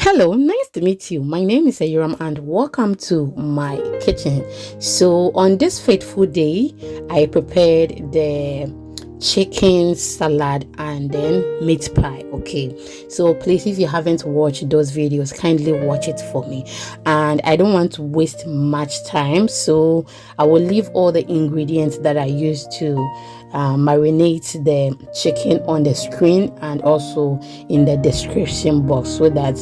Hello, nice to meet you. My name is Ayuram and welcome to my kitchen. So on this fateful day, I prepared the chicken salad and then meat pie. Okay, so please, if you haven't watched those videos, kindly watch it for me. And I don't want to waste much time, so I will leave all the ingredients that I used to marinate the chicken on the screen and also in the description box so that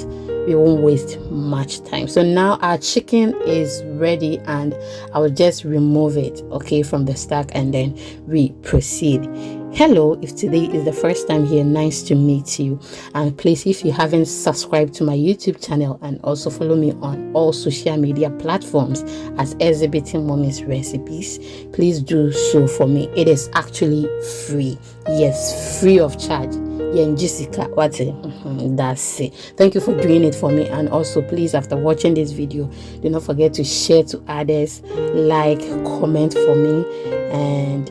we won't waste much time. So now our chicken is ready and I will just remove it, okay, from the stack, and then we proceed. Hello, if today is the first time here, nice to meet you. And please, if you haven't subscribed to my YouTube channel, and also follow me on all social media platforms as Exhibiting Mommy's Recipes, please do so for me. It is actually free. Yes, free of charge. Yeah, Jessica, what that's it. Thank you for doing it for me. And also, please, after watching this video, do not forget to share to others, like, comment for me, and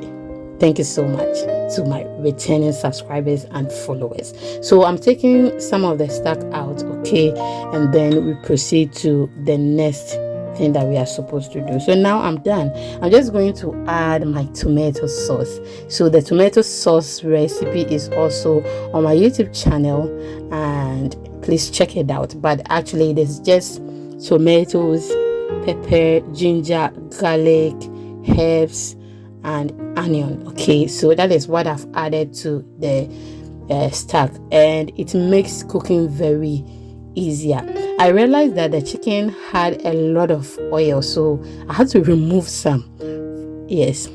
thank you so much to my returning subscribers and followers. So I'm taking some of the stack out, okay, and then we proceed to the next thing that we are supposed to do. So now I'm done. I'm just going to add my tomato sauce. So the tomato sauce recipe is also on my YouTube channel, and please check it out. But actually it is just tomatoes, pepper, ginger, garlic, herbs, and onion. Okay, so that is what I've added to the stack, and it makes cooking very easier. I realized that the chicken had a lot of oil, so I had to remove some, yes,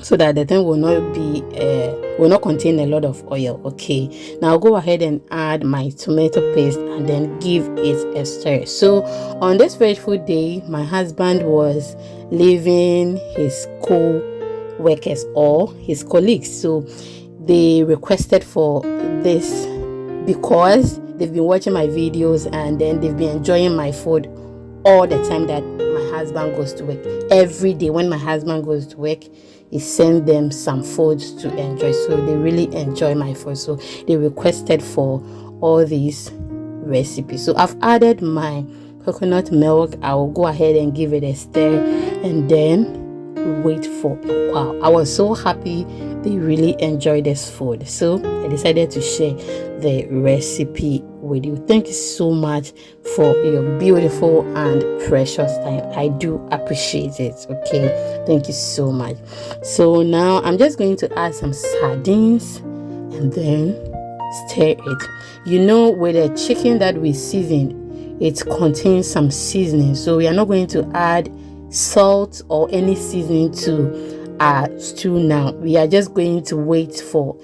so that the thing will not contain a lot of oil. Okay, now I'll go ahead and add my tomato paste and then give it a stir. So on this fateful day, my husband was leaving his co-workers or his colleagues, so they requested for this because they've been watching my videos and then they've been enjoying my food all the time that my husband goes to work. Every day when my husband goes to work, he sends them some food to enjoy, so they really enjoy my food, so they requested for all these recipes. So I've added my coconut milk. I will go ahead and give it a stir and then wait for a while. I was so happy they really enjoyed this food, so I decided to share the recipe with you. Thank you so much for your beautiful and precious time. I do appreciate it. Okay, thank you so much. So now I'm just going to add some sardines and then stir it. You know, with the chicken that we seasoned, it contains some seasoning, so we are not going to add salt or any seasoning to our stew now. We are just going to wait for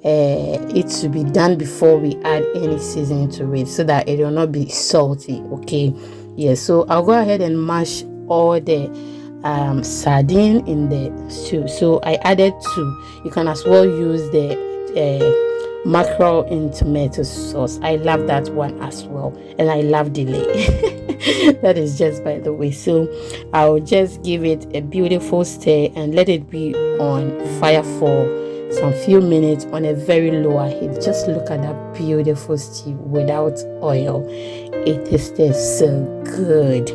it to be done before we add any seasoning to it, so that it will not be salty. Okay, yes, so I'll go ahead and mash all the sardine in the stew. So I added 2. You can as well use the mackerel in tomato sauce. I love that one as well, and I love delay. That is just by the way. So I'll just give it a beautiful stir and let it be on fire for some few minutes on a very low heat. Just look at that beautiful stew without oil. It tastes so good.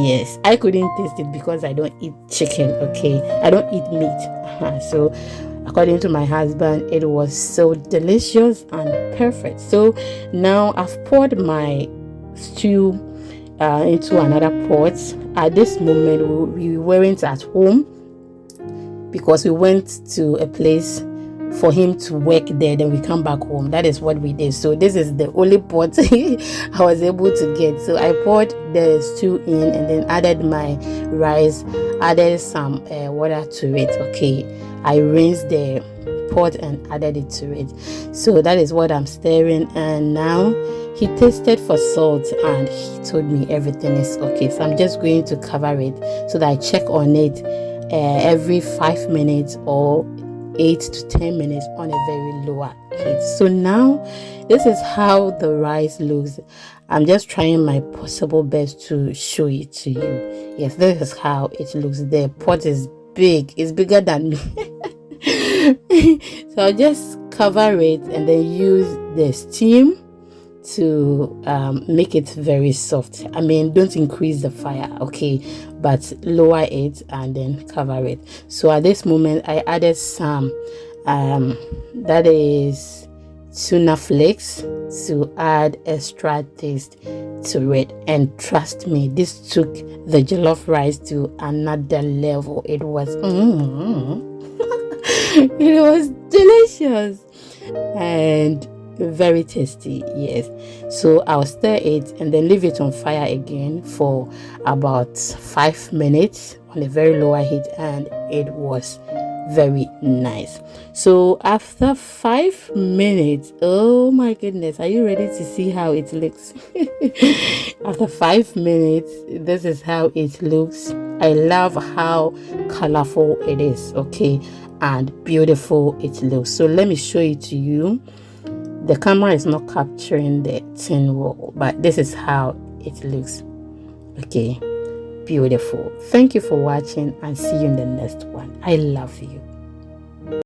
Yes, I couldn't taste it because I don't eat chicken. Okay, I don't eat meat. So according to my husband, it was so delicious and perfect. So now I've poured my stew into another pot. At this moment, we weren't at home because we went to a place for him to work there, then we come back home. That is what we did. So this is the only pot I was able to get. So I poured the stew in and then added my rice, added some water to it. Okay, I rinsed the pot and added it to it. So that is what I'm stirring, and now he tasted for salt and he told me everything is okay. So I'm just going to cover it so that I check on it every 5 minutes or 8 to 10 minutes on a very lower heat. So now this is how the rice looks. I'm just trying my possible best to show it to you. Yes, this is how it looks. The pot is big, it's bigger than me. So I'll just cover it and then use the steam to make it very soft. I mean, don't increase the fire, okay, but lower it and then cover it. So at this moment I added some that is tuna flakes to add extra taste to it, and trust me, this took the jollof rice to another level. It was it was delicious and very tasty. Yes, so I'll stir it and then leave it on fire again for about 5 minutes on a very lower heat, and it was very nice. So after 5 minutes, oh my goodness, are you ready to see how it looks? After 5 minutes, this is how it looks. I love how colorful it is, okay, and beautiful it looks. So let me show it to you. The camera is not capturing the tin wall, but this is how it looks. Okay, beautiful. Thank you for watching, and see you in the next one. I love you.